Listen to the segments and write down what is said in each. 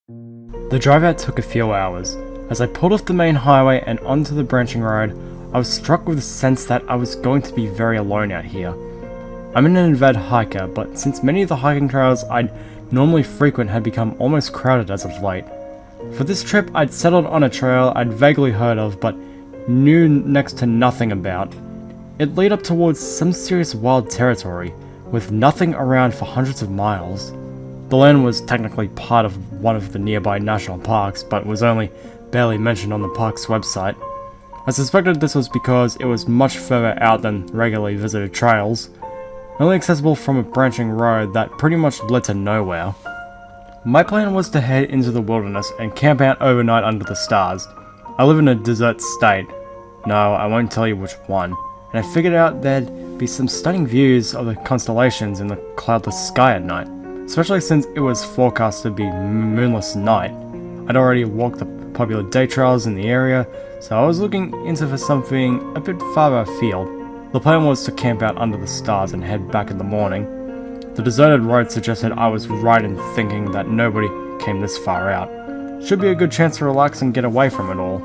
The drive out took a few hours. As I pulled off the main highway and onto the branching road, I was struck with the sense that I was going to be very alone out here. I'm an avid hiker, but since many of the hiking trails I'd normally frequent had become almost crowded as of late. For this trip, I'd settled on a trail I'd vaguely heard of, but knew next to nothing about. It led up towards some serious wild territory, with nothing around for hundreds of miles. The land was technically part of one of the nearby national parks, but was only barely mentioned on the park's website. I suspected this was because it was much further out than regularly visited trails, only accessible from a branching road that pretty much led to nowhere. My plan was to head into the wilderness and camp out overnight under the stars. I live in a desert state. No, I won't tell you which one. And I figured out there'd be some stunning views of the constellations in the cloudless sky at night, especially since it was forecast to be moonless night. I'd already walked the popular day trails in the area, so I was looking into for something a bit farther afield. The plan was to camp out under the stars and head back in the morning. The deserted road suggested I was right in thinking that nobody came this far out. Should be a good chance to relax and get away from it all.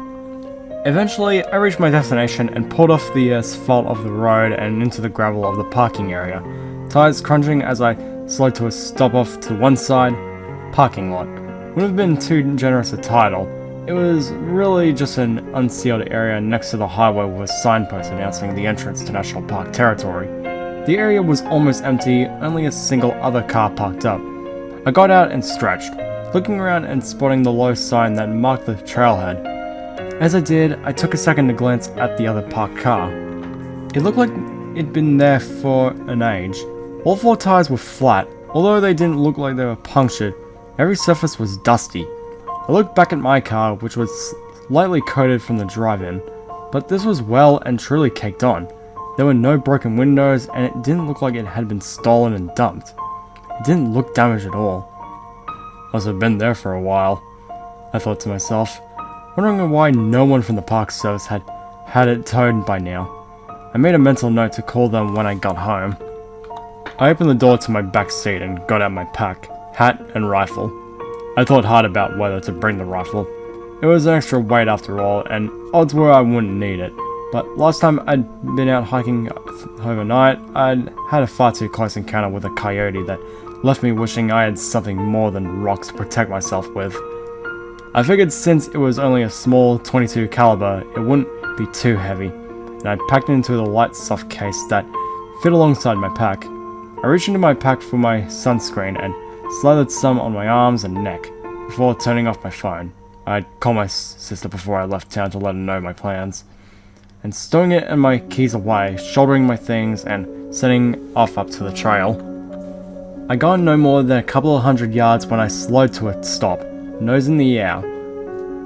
Eventually, I reached my destination and pulled off the asphalt of the road and into the gravel of the parking area, tires crunching as I slowed to a stop off to one side. Parking lot. Wouldn't have been too generous a title. It was really just an unsealed area next to the highway with a signpost announcing the entrance to National Park territory. The area was almost empty, only a single other car parked up. I got out and stretched, looking around and spotting the low sign that marked the trailhead. As I did, I took a second to glance at the other parked car. It looked like it'd been there for an age. All four tires were flat, although they didn't look like they were punctured. Every surface was dusty. I looked back at my car, which was lightly coated from the drive-in, but this was well and truly caked on. There were no broken windows, and it didn't look like it had been stolen and dumped. It didn't look damaged at all. Must have been there for a while, I thought to myself, wondering why no one from the park service had it towed by now. I made a mental note to call them when I got home. I opened the door to my back seat and got out my pack, hat, and rifle. I thought hard about whether to bring the rifle. It was an extra weight after all, and odds were I wouldn't need it. But last time I'd been out hiking overnight, I'd had a far too close encounter with a coyote that left me wishing I had something more than rocks to protect myself with. I figured since it was only a small .22 caliber, it wouldn't be too heavy, and I packed it into the light soft case that fit alongside my pack. I reached into my pack for my sunscreen and slathered some on my arms and neck before turning off my phone. I'd called my sister before I left town to let her know my plans, and stowing it and my keys away, shouldering my things, and setting off up to the trail. I got no more than a couple of hundred yards when I slowed to a stop, nose in the air.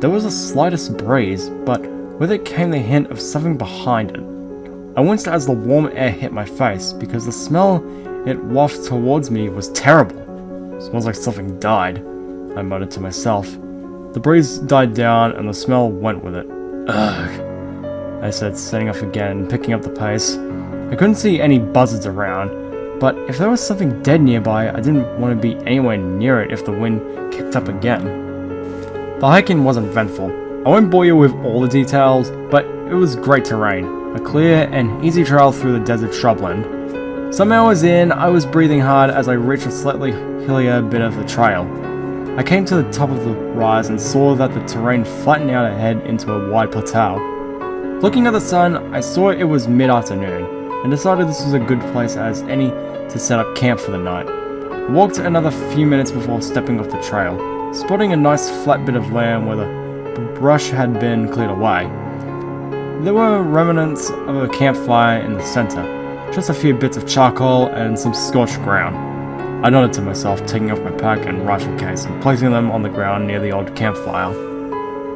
There was the slightest breeze, but with it came the hint of something behind it. I winced as the warm air hit my face, because the smell it wafted towards me was terrible. "Smells like something died," I muttered to myself. The breeze died down and the smell went with it. "Ugh," I said, setting off again and picking up the pace. I couldn't see any buzzards around, but if there was something dead nearby, I didn't want to be anywhere near it if the wind kicked up again. The hiking wasn't eventful. I won't bore you with all the details, but it was great terrain, a clear and easy trail through the desert shrubland. Some hours in, I was breathing hard as I reached a slightly hillier bit of the trail. I came to the top of the rise and saw that the terrain flattened out ahead into a wide plateau. Looking at the sun, I saw it was mid-afternoon, and decided this was a good place as any to set up camp for the night. I walked another few minutes before stepping off the trail, spotting a nice flat bit of land where the brush had been cleared away. There were remnants of a campfire in the center, just a few bits of charcoal and some scorched ground. I nodded to myself, taking off my pack and rifle case and placing them on the ground near the old campfire.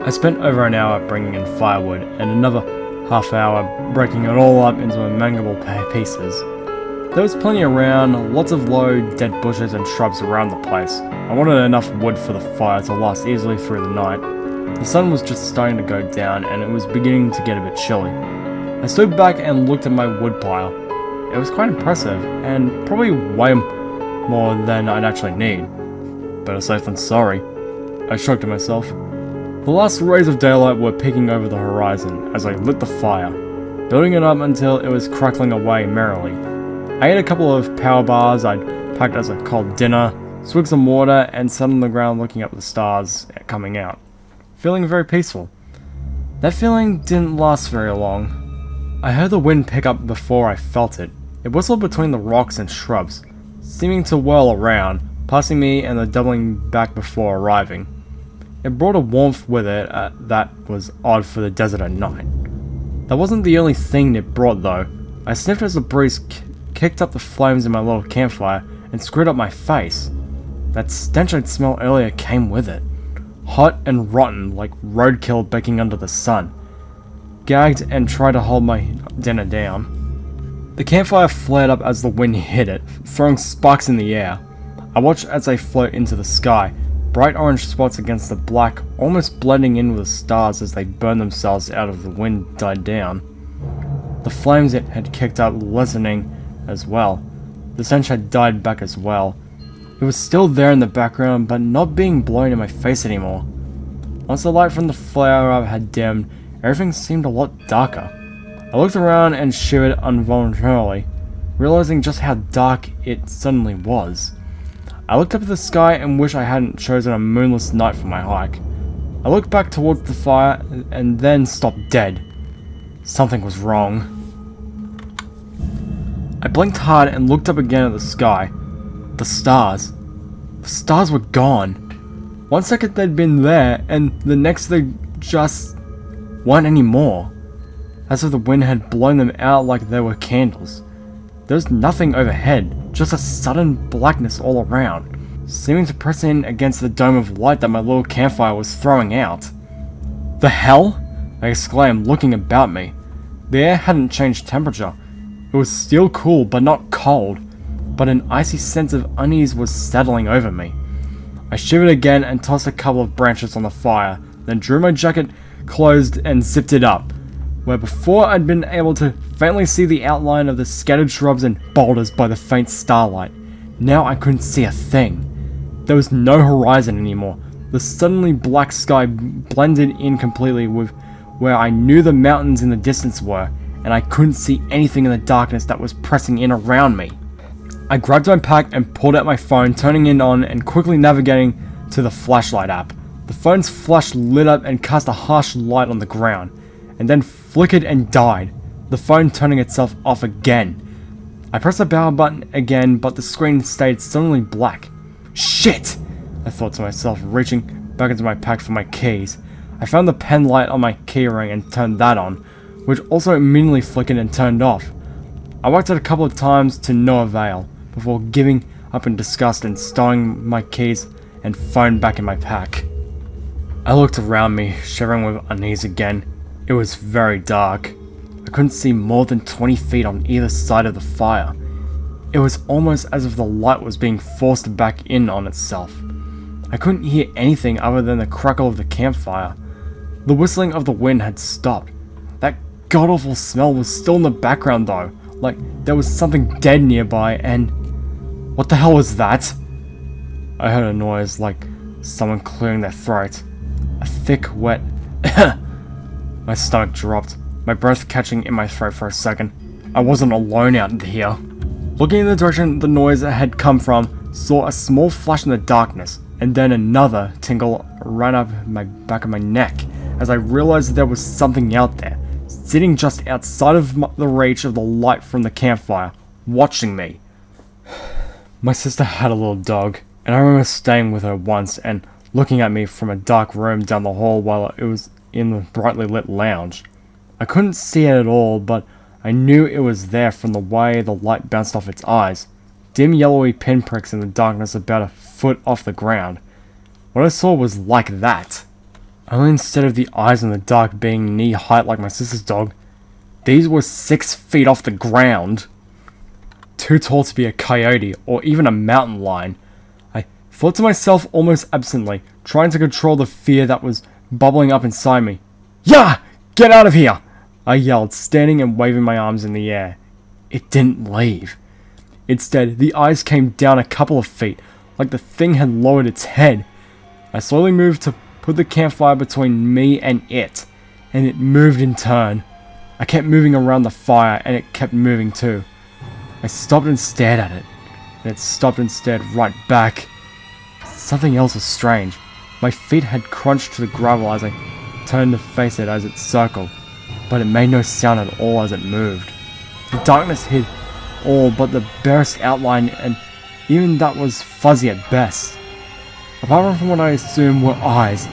I spent over an hour bringing in firewood and another half hour breaking it all up into manageable pieces. There was plenty around, lots of low, dead bushes and shrubs around the place. I wanted enough wood for the fire to last easily through the night. The sun was just starting to go down and it was beginning to get a bit chilly. I stood back and looked at my wood pile. It was quite impressive, and probably way more than I'd actually need. Better safe than sorry. I shrugged to myself. The last rays of daylight were peeking over the horizon as I lit the fire, building it up until it was crackling away merrily. I ate a couple of power bars I'd packed as a cold dinner, swigged some water, and sat on the ground looking up at the stars coming out, feeling very peaceful. That feeling didn't last very long. I heard the wind pick up before I felt it. It whistled between the rocks and shrubs, seeming to whirl around, passing me and then doubling back before arriving. It brought a warmth with it that was odd for the desert at night. That wasn't the only thing it brought though. I sniffed as the breeze kicked up the flames in my little campfire and screwed up my face. That stench I'd smelled earlier came with it. Hot and rotten like roadkill baking under the sun. Gagged and tried to hold my dinner down. The campfire flared up as the wind hit it, throwing sparks in the air. I watched as they float into the sky, bright orange spots against the black, almost blending in with the stars as they burned themselves out as the wind died down. The flames it had kicked up lessening as well. The stench had died back as well. It was still there in the background, but not being blown in my face anymore. Once the light from the flare-up had dimmed, everything seemed a lot darker. I looked around and shivered involuntarily, realizing just how dark it suddenly was. I looked up at the sky and wished I hadn't chosen a moonless night for my hike. I looked back towards the fire and then stopped dead. Something was wrong. I blinked hard and looked up again at the sky. The stars. The stars were gone. 1 second they'd been there, and the next they just weren't anymore. As if the wind had blown them out like they were candles. There was nothing overhead, just a sudden blackness all around, seeming to press in against the dome of light that my little campfire was throwing out. The hell? I exclaimed, looking about me. The air hadn't changed temperature. It was still cool, but not cold, but an icy sense of unease was settling over me. I shivered again and tossed a couple of branches on the fire, then drew my jacket closed and zipped it up, where before I'd been able to faintly see the outline of the scattered shrubs and boulders by the faint starlight. Now I couldn't see a thing. There was no horizon anymore. The suddenly black sky blended in completely with where I knew the mountains in the distance were, and I couldn't see anything in the darkness that was pressing in around me. I grabbed my pack and pulled out my phone, turning it on and quickly navigating to the flashlight app. The phone's flash lit up and cast a harsh light on the ground, and then flickered and died, the phone turning itself off again. I pressed the power button again, but the screen stayed suddenly black. Shit! I thought to myself, reaching back into my pack for my keys. I found the pen light on my keyring and turned that on, which also immediately flickered and turned off. I whacked it a couple of times to no avail, before giving up in disgust and stowing my keys and phone back in my pack. I looked around me, shivering with unease again. It was very dark. I couldn't see more than 20 feet on either side of the fire. It was almost as if the light was being forced back in on itself. I couldn't hear anything other than the crackle of the campfire. The whistling of the wind had stopped. That god-awful smell was still in the background though, like there was something dead nearby, and... What the hell was that? I heard a noise like someone clearing their throat. A thick, wet... My stomach dropped, my breath catching in my throat for a second. I wasn't alone out here. Looking in the direction the noise had come from, saw a small flash in the darkness, and then another tingle ran up my back of my neck as I realized there was something out there, sitting just outside of the reach of the light from the campfire, watching me. My sister had a little dog, and I remember staying with her once and looking at me from a dark room down the hall while it was in the brightly lit lounge. I couldn't see it at all, but I knew it was there from the way the light bounced off its eyes, dim yellowy pinpricks in the darkness about a foot off the ground. What I saw was like that. Only instead of the eyes in the dark being knee-height like my sister's dog, these were 6 feet off the ground. Too tall to be a coyote or even a mountain lion. I thought to myself almost absently, trying to control the fear that was bubbling up inside me. "Yah! Get out of here!" I yelled, standing and waving my arms in the air. It didn't leave. Instead, the eyes came down a couple of feet, like the thing had lowered its head. I slowly moved to put the campfire between me and it moved in turn. I kept moving around the fire, and it kept moving too. I stopped and stared at it, and it stopped and stared right back. Something else was strange. My feet had crunched to the gravel as I turned to face it as it circled, but it made no sound at all as it moved. The darkness hid all but the barest outline, and even that was fuzzy at best. Apart from what I assumed were eyes,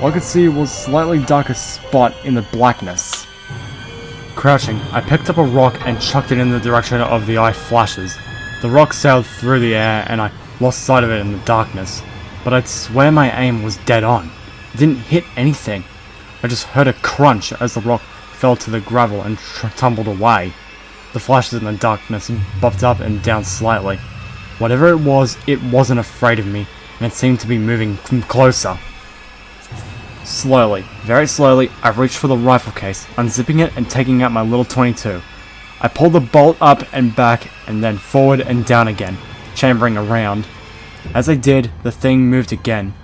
all I could see was a slightly darker spot in the blackness. Crouching, I picked up a rock and chucked it in the direction of the eye flashes. The rock sailed through the air and I lost sight of it in the darkness, but I'd swear my aim was dead on. It didn't hit anything. I just heard a crunch as the rock fell to the gravel and tumbled away. The flashes in the darkness bobbed up and down slightly. Whatever it wasn't afraid of me, and it seemed to be moving closer. Slowly, very slowly, I reached for the rifle case, unzipping it and taking out my little .22. I pulled the bolt up and back, and then forward and down again, chambering around. As I did, the thing moved again,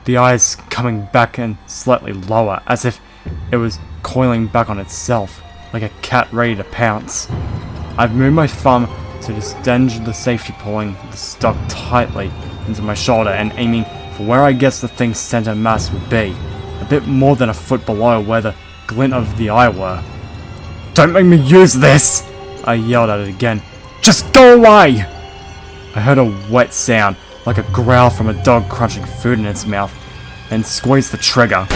the eyes coming back and slightly lower, as if it was coiling back on itself, like a cat ready to pounce. I've moved my thumb to distend the safety, pulling the stock tightly into my shoulder and aiming for where I guess the thing's center mass would be, a bit more than a foot below where the glint of the eye were. "Don't make me use this!" I yelled at it again. "Just go away!" I heard a wet sound, like a growl from a dog crunching food in its mouth, and squeezed the trigger.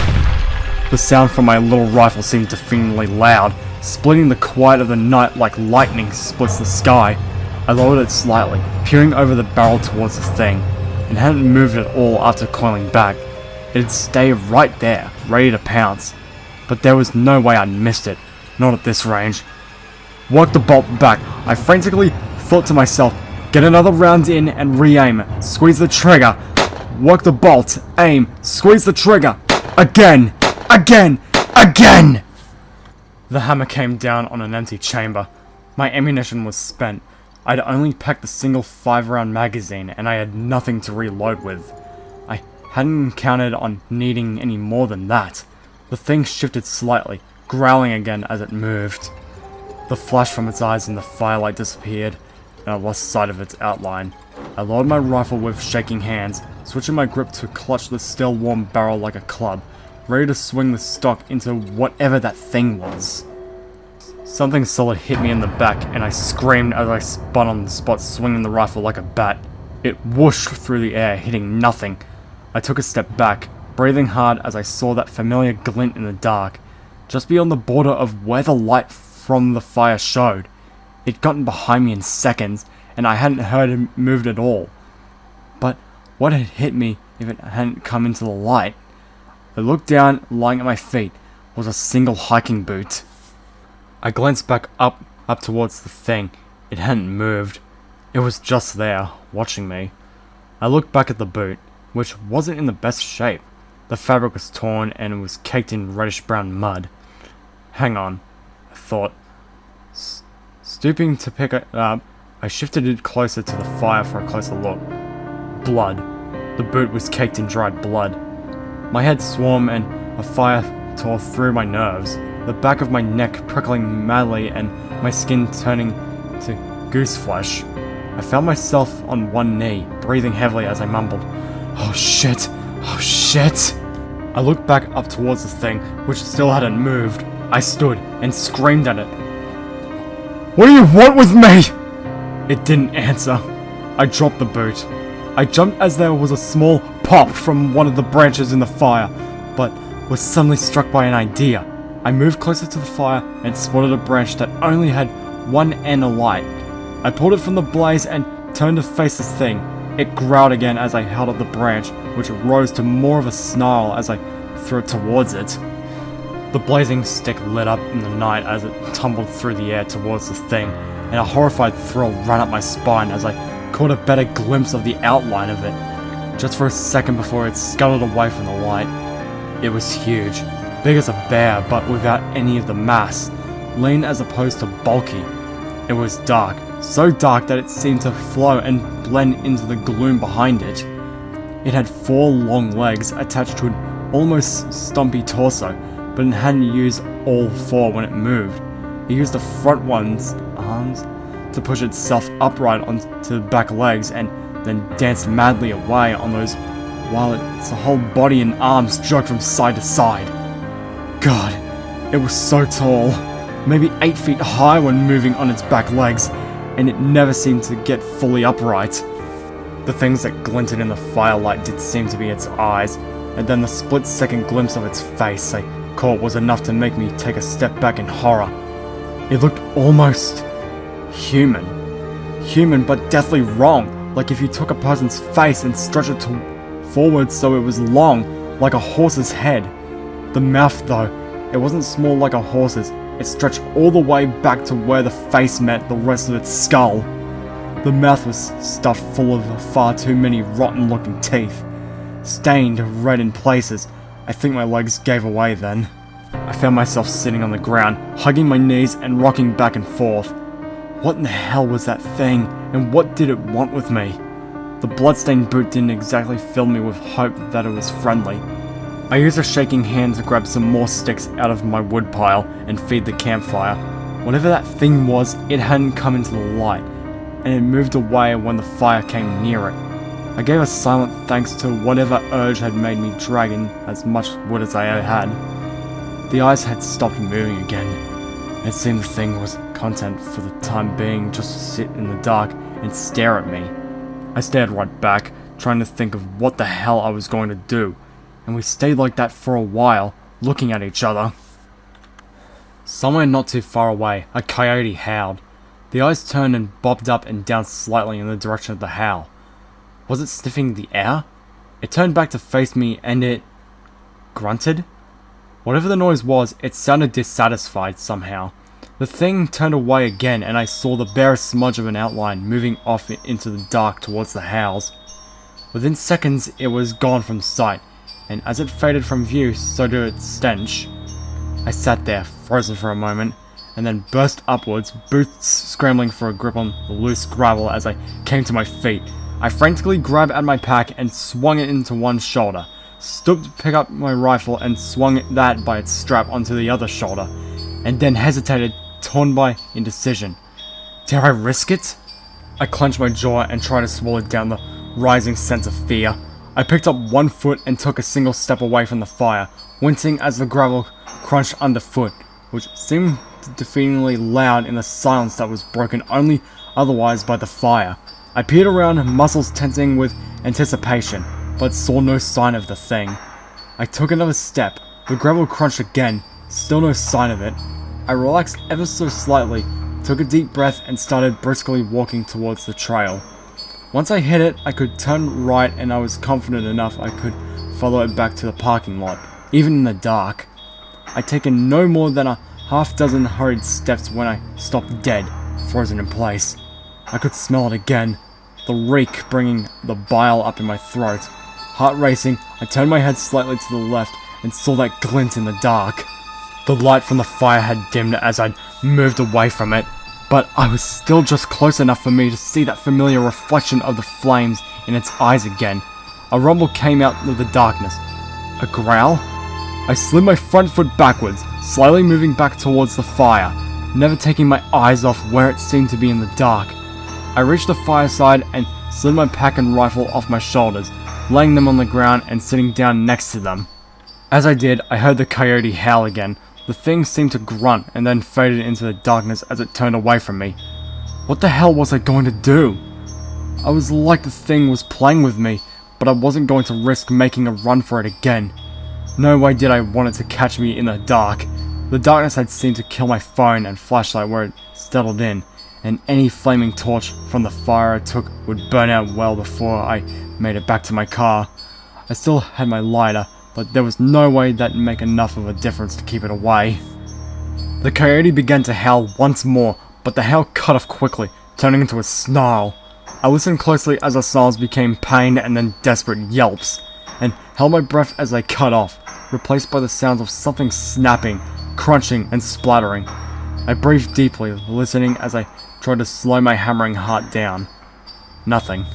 The sound from my little rifle seemed deafeningly loud, splitting the quiet of the night like lightning splits the sky. I lowered it slightly, peering over the barrel towards the thing. It hadn't moved at all after coiling back. It'd stay right there, ready to pounce. But there was no way I'd missed it, not at this range. Worked the bolt back. I frantically thought to myself, get another round in and re-aim. Squeeze the trigger. Work the bolt. Aim. Squeeze the trigger. Again. Again. Again! The hammer came down on an empty chamber. My ammunition was spent. I'd only packed a single 5-round magazine, and I had nothing to reload with. I hadn't counted on needing any more than that. The thing shifted slightly, growling again as it moved. The flash from its eyes in the firelight disappeared, and I lost sight of its outline. I lowered my rifle with shaking hands, switching my grip to clutch the still warm barrel like a club, ready to swing the stock into whatever that thing was. Something solid hit me in the back, and I screamed as I spun on the spot, swinging the rifle like a bat. It whooshed through the air, hitting nothing. I took a step back, breathing hard as I saw that familiar glint in the dark, just beyond the border of where the light from the fire showed. It'd gotten behind me in seconds, and I hadn't heard it moved at all. But what had hit me if it hadn't come into the light? I looked down, lying at my feet was a single hiking boot. I glanced back up towards the thing. It hadn't moved. It was just there, watching me. I looked back at the boot, which wasn't in the best shape. The fabric was torn and it was caked in reddish-brown mud. Hang on, I thought. Stooping to pick it up, I shifted it closer to the fire for a closer look. Blood. The boot was caked in dried blood. My head swam and a fire tore through my nerves, the back of my neck prickling madly and my skin turning to goose flesh. I found myself on one knee, breathing heavily as I mumbled, "Oh shit! Oh shit!" I looked back up towards the thing, which still hadn't moved. I stood and screamed at it. "What do you want with me?" It didn't answer. I dropped the boot. I jumped as there was a small pop from one of the branches in the fire, but was suddenly struck by an idea. I moved closer to the fire and spotted a branch that only had one end alight. I pulled it from the blaze and turned to face this thing. It growled again as I held up the branch, which rose to more of a snarl as I threw it towards it. The blazing stick lit up in the night as it tumbled through the air towards the thing, and a horrified thrill ran up my spine as I caught a better glimpse of the outline of it, just for a second before it scuttled away from the light. It was huge, big as a bear, but without any of the mass, lean as opposed to bulky. It was dark, so dark that it seemed to flow and blend into the gloom behind it. It had 4 long legs attached to an almost stumpy torso, but it hadn't used all 4 when it moved. It used the front one's arms to push itself upright onto the back legs and then danced madly away on those while its whole body and arms jerked from side to side. God, it was so tall, maybe 8 feet high when moving on its back legs, and it never seemed to get fully upright. The things that glinted in the firelight did seem to be its eyes, and then the split-second glimpse of its face I caught was enough to make me take a step back in horror. It looked almost human. Human, but deathly wrong, like if you took a person's face and stretched it forward so it was long, like a horse's head. The mouth, though, it wasn't small like a horse's, it stretched all the way back to where the face met the rest of its skull. The mouth was stuffed full of far too many rotten-looking teeth, stained red in places. I think my legs gave away then. I found myself sitting on the ground, hugging my knees and rocking back and forth. What in the hell was that thing, and what did it want with me? The bloodstained boot didn't exactly fill me with hope that it was friendly. I used a shaking hand to grab some more sticks out of my woodpile and feed the campfire. Whatever that thing was, it hadn't come into the light, and it moved away when the fire came near it. I gave a silent thanks to whatever urge had made me drag in as much wood as I had. The eyes had stopped moving again. It seemed the thing was content for the time being just to sit in the dark and stare at me. I stared right back, trying to think of what the hell I was going to do, and we stayed like that for a while, looking at each other. Somewhere not too far away, a coyote howled. The eyes turned and bobbed up and down slightly in the direction of the howl. Was it sniffing the air? It turned back to face me and it grunted? Whatever the noise was, it sounded dissatisfied somehow. The thing turned away again and I saw the barest smudge of an outline moving off into the dark towards the howls. Within seconds it was gone from sight, and as it faded from view, so did its stench. I sat there, frozen for a moment, and then burst upwards, boots scrambling for a grip on the loose gravel as I came to my feet. I frantically grabbed at my pack and swung it into one shoulder, stooped to pick up my rifle and swung that by its strap onto the other shoulder, and then hesitated, torn by indecision. Dare I risk it? I clenched my jaw and tried to swallow down the rising sense of fear. I picked up one foot and took a single step away from the fire, wincing as the gravel crunched underfoot, which seemed defeatingly loud in the silence that was broken only otherwise by the fire. I peered around, muscles tensing with anticipation, but saw no sign of the thing. I took another step. The gravel crunched again, still no sign of it. I relaxed ever so slightly, took a deep breath and started briskly walking towards the trail. Once I hit it, I could turn right and I was confident enough I could follow it back to the parking lot, even in the dark. I'd taken no more than a half-dozen hurried steps when I stopped dead, frozen in place. I could smell it again, the reek bringing the bile up in my throat. Heart racing, I turned my head slightly to the left and saw that glint in the dark. The light from the fire had dimmed as I'd moved away from it, but I was still just close enough for me to see that familiar reflection of the flames in its eyes again. A rumble came out of the darkness. A growl? I slid my front foot backwards, slightly moving back towards the fire, never taking my eyes off where it seemed to be in the dark. I reached the fireside and slid my pack and rifle off my shoulders, laying them on the ground and sitting down next to them. As I did, I heard the coyote howl again. The thing seemed to grunt and then faded into the darkness as it turned away from me. What the hell was I going to do? I was like the thing was playing with me, but I wasn't going to risk making a run for it again. No way did I want it to catch me in the dark. The darkness had seemed to kill my phone and flashlight where it settled in, and any flaming torch from the fire I took would burn out well before I made it back to my car. I still had my lighter, but there was no way that'd make enough of a difference to keep it away. The coyote began to howl once more, but the howl cut off quickly, turning into a snarl. I listened closely as the snarls became pained and then desperate yelps, and held my breath as they cut off, replaced by the sounds of something snapping, crunching, and splattering. I breathed deeply, listening as I tried to slow my hammering heart down. Nothing.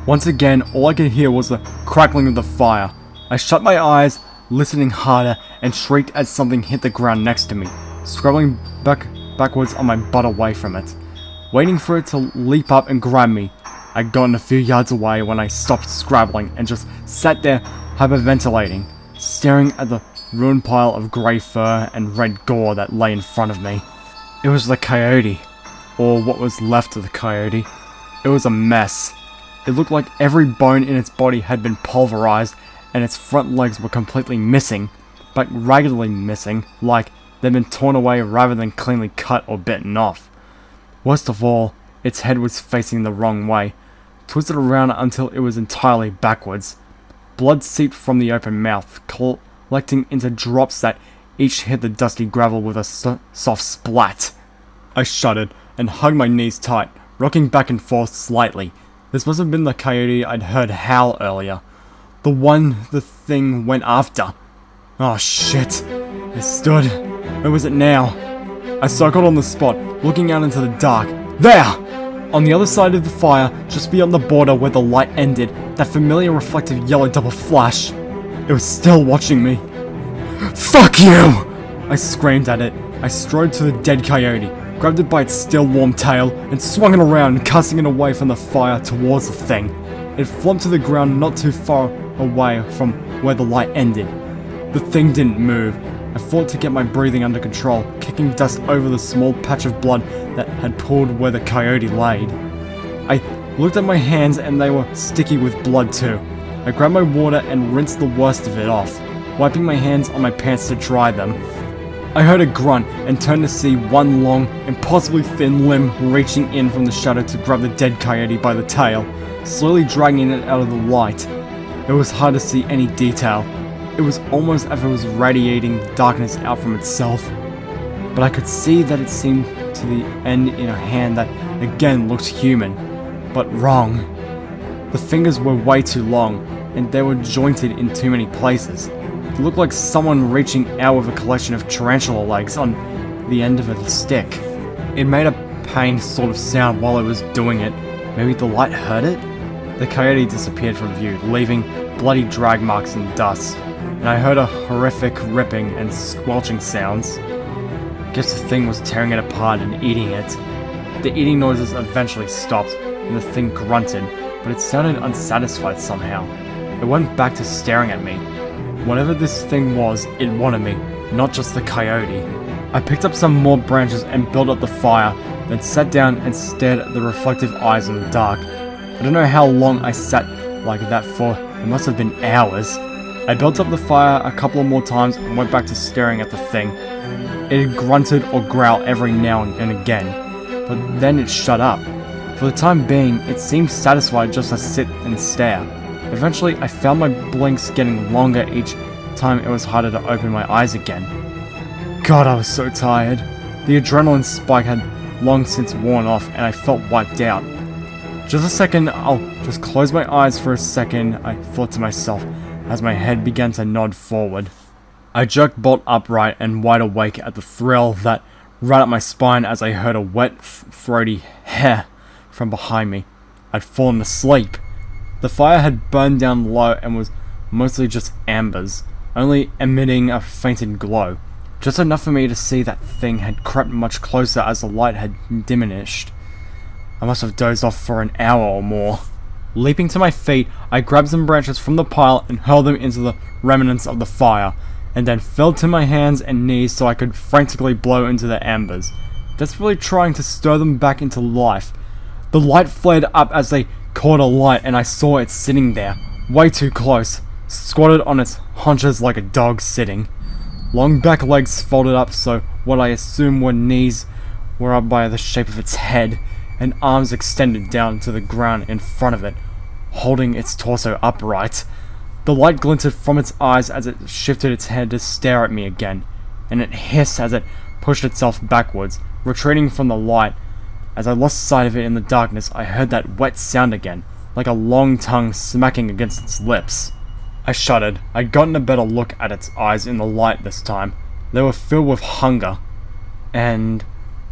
Once again, all I could hear was the crackling of the fire. I shut my eyes, listening harder, and shrieked as something hit the ground next to me, scrabbling backwards on my butt away from it. Waiting for it to leap up and grab me. I'd gotten a few yards away when I stopped scrabbling and just sat there hyperventilating, staring at the ruined pile of grey fur and red gore that lay in front of me. It was the coyote, or what was left of the coyote. It was a mess. It looked like every bone in its body had been pulverized and its front legs were completely missing, but raggedly missing, like they'd been torn away rather than cleanly cut or bitten off. Worst of all, its head was facing the wrong way, twisted around until it was entirely backwards. Blood seeped from the open mouth, collecting into drops that each hit the dusty gravel with a soft splat. I shuddered and hugged my knees tight, rocking back and forth slightly. This must have been the coyote I'd heard howl earlier. The one the thing went after. Oh shit. It stood. Where was it now? I circled on the spot, looking out into the dark. There! On the other side of the fire, just beyond the border where the light ended, that familiar reflective yellow double flash. It was still watching me. Fuck you! I screamed at it. I strode to the dead coyote, grabbed it by its still warm tail, and swung it around, casting it away from the fire towards the thing. It flopped to the ground not too far away from where the light ended. The thing didn't move. I fought to get my breathing under control, kicking dust over the small patch of blood that had pooled where the coyote laid. I looked at my hands and they were sticky with blood too. I grabbed my water and rinsed the worst of it off, wiping my hands on my pants to dry them. I heard a grunt and turned to see one long, impossibly thin limb reaching in from the shadow to grab the dead coyote by the tail, slowly dragging it out of the light. It was hard to see any detail. It was almost as if it was radiating darkness out from itself. But I could see that it seemed to the end in a hand that again looked human, but wrong. The fingers were way too long, and they were jointed in too many places. It looked like someone reaching out with a collection of tarantula legs on the end of a stick. It made a pained sort of sound while it was doing it. Maybe the light hurt it? The coyote disappeared from view, leaving bloody drag marks and dust, and I heard a horrific ripping and squelching sounds. Guess the thing was tearing it apart and eating it. The eating noises eventually stopped, and the thing grunted, but it sounded unsatisfied somehow. It went back to staring at me. Whatever this thing was, it wanted me, not just the coyote. I picked up some more branches and built up the fire, then sat down and stared at the reflective eyes in the dark. I don't know how long I sat like that for. It must have been hours. I built up the fire a couple more times and went back to staring at the thing. It had grunted or growled every now and again, but then it shut up. For the time being, it seemed satisfied just to sit and stare. Eventually, I found my blinks getting longer each time it was harder to open my eyes again. God, I was so tired. The adrenaline spike had long since worn off and I felt wiped out. Just a second, I'll just close my eyes for a second, I thought to myself, as my head began to nod forward. I jerked bolt upright and wide awake at the thrill that ran up my spine as I heard a wet, throaty "heh" from behind me. I'd fallen asleep. The fire had burned down low and was mostly just embers, only emitting a fainted glow. Just enough for me to see that thing had crept much closer as the light had diminished. I must have dozed off for an hour or more. Leaping to my feet, I grabbed some branches from the pile and hurled them into the remnants of the fire, and then fell to my hands and knees so I could frantically blow into the embers, desperately trying to stir them back into life. The light flared up as they caught a light, and I saw it sitting there, way too close, squatted on its haunches like a dog sitting. Long back legs folded up so what I assume were knees were up by the shape of its head, and arms extended down to the ground in front of it, holding its torso upright. The light glinted from its eyes as it shifted its head to stare at me again, and it hissed as it pushed itself backwards, retreating from the light. As I lost sight of it in the darkness, I heard that wet sound again, like a long tongue smacking against its lips. I shuddered. I'd gotten a better look at its eyes in the light this time. They were filled with hunger. And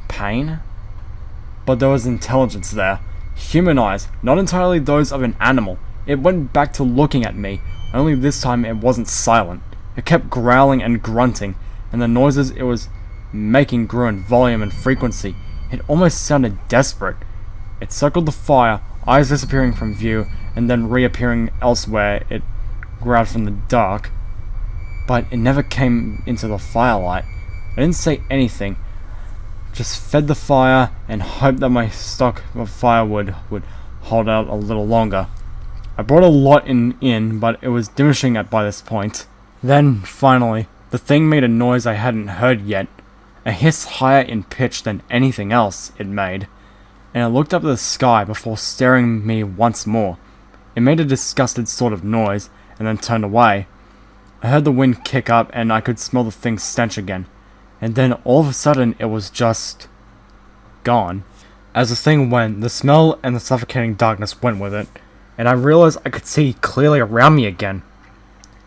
pain? But there was intelligence there. Human eyes, not entirely those of an animal. It went back to looking at me, only this time it wasn't silent. It kept growling and grunting, and the noises it was making grew in volume and frequency. It almost sounded desperate. It circled the fire, eyes disappearing from view, and then reappearing elsewhere. It growled from the dark, but it never came into the firelight. I didn't say anything, just fed the fire and hoped that my stock of firewood would hold out a little longer. I brought a lot in, but it was diminishing by this point. Then, finally, the thing made a noise I hadn't heard yet, a hiss higher in pitch than anything else it made, and it looked up at the sky before staring at me once more. It made a disgusted sort of noise, and then turned away. I heard the wind kick up, and I could smell the thing's stench again. And then all of a sudden, it was just gone. As the thing went, the smell and the suffocating darkness went with it, and I realized I could see clearly around me again.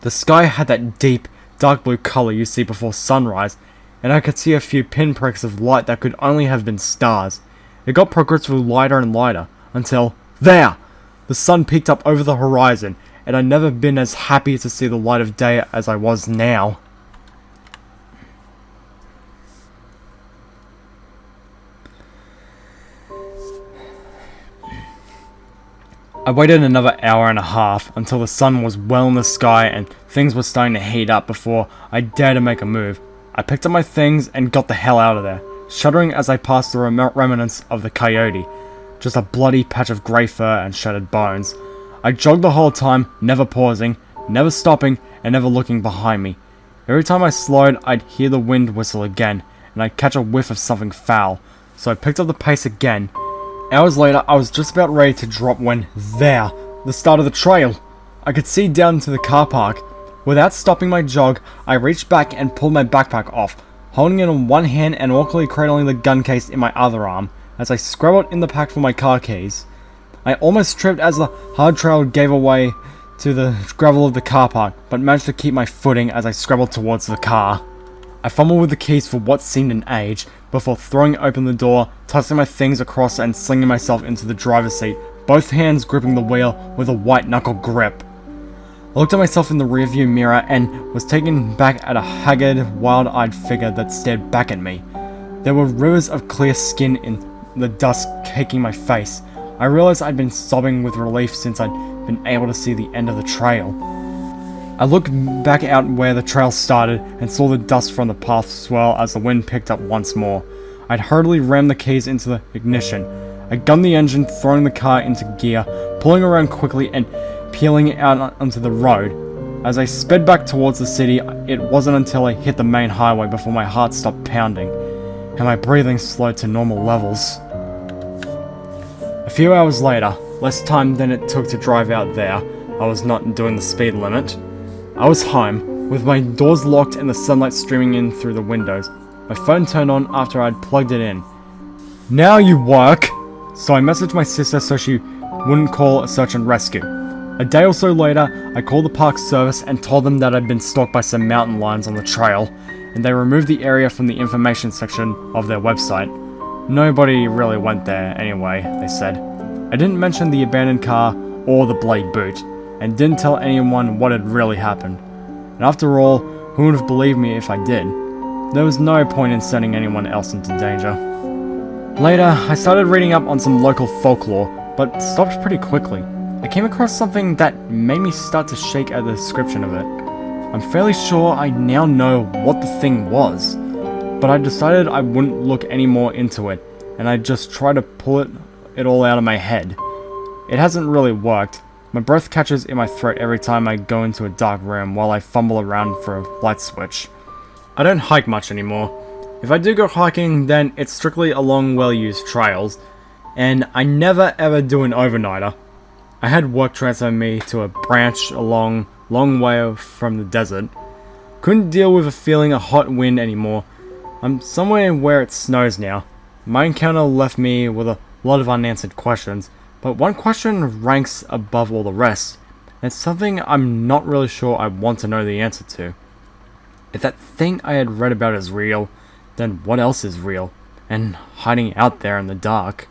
The sky had that deep, dark blue color you see before sunrise, and I could see a few pinpricks of light that could only have been stars. It got progressively lighter and lighter, until, there! The sun peeked up over the horizon, and I'd never been as happy to see the light of day as I was now. I waited another hour and a half until the sun was well in the sky and things were starting to heat up before I dared to make a move. I picked up my things and got the hell out of there, shuddering as I passed the remnants of the coyote, just a bloody patch of grey fur and shattered bones. I jogged the whole time, never pausing, never stopping, and never looking behind me. Every time I slowed, I'd hear the wind whistle again, and I'd catch a whiff of something foul, so I picked up the pace again. Hours later, I was just about ready to drop when, there, the start of the trail. I could see down into the car park. Without stopping my jog, I reached back and pulled my backpack off, holding it in one hand and awkwardly cradling the gun case in my other arm, as I scrabbled in the pack for my car keys. I almost tripped as the hard trail gave way to the gravel of the car park, but managed to keep my footing as I scrabbled towards the car. I fumbled with the keys for what seemed an age, before throwing open the door, tossing my things across and slinging myself into the driver's seat, both hands gripping the wheel with a white-knuckle grip. I looked at myself in the rearview mirror and was taken back at a haggard, wild-eyed figure that stared back at me. There were rivers of clear skin in the dust caking my face. I realized I'd been sobbing with relief since I'd been able to see the end of the trail. I looked back out where the trail started and saw the dust from the path swirl as the wind picked up once more. I'd hurriedly rammed the keys into the ignition. I gunned the engine, throwing the car into gear, pulling around quickly and peeling out onto the road. As I sped back towards the city, it wasn't until I hit the main highway before my heart stopped pounding, and my breathing slowed to normal levels. A few hours later, less time than it took to drive out there, I was not doing the speed limit. I was home, with my doors locked and the sunlight streaming in through the windows. My phone turned on after I'd plugged it in. "Now you work!" So I messaged my sister so she wouldn't call a search and rescue. A day or so later, I called the park service and told them that I'd been stalked by some mountain lions on the trail, and they removed the area from the information section of their website. Nobody really went there anyway, they said. I didn't mention the abandoned car or the bloody boot, and didn't tell anyone what had really happened. And after all, who would have believed me if I did? There was no point in sending anyone else into danger. Later, I started reading up on some local folklore, but stopped pretty quickly. I came across something that made me start to shake at the description of it. I'm fairly sure I now know what the thing was, but I decided I wouldn't look any more into it, and I'd just try to pull it all out of my head. It hasn't really worked. My breath catches in my throat every time I go into a dark room while I fumble around for a light switch. I don't hike much anymore. If I do go hiking, then it's strictly along well-used trails, and I never ever do an overnighter. I had work transfer me to a branch a long way from the desert. Couldn't deal with a feeling of hot wind anymore. I'm somewhere where it snows now. My encounter left me with a lot of unanswered questions, but one question ranks above all the rest. It's something I'm not really sure I want to know the answer to. If that thing I had read about is real, then what else is real and hiding out there in the dark?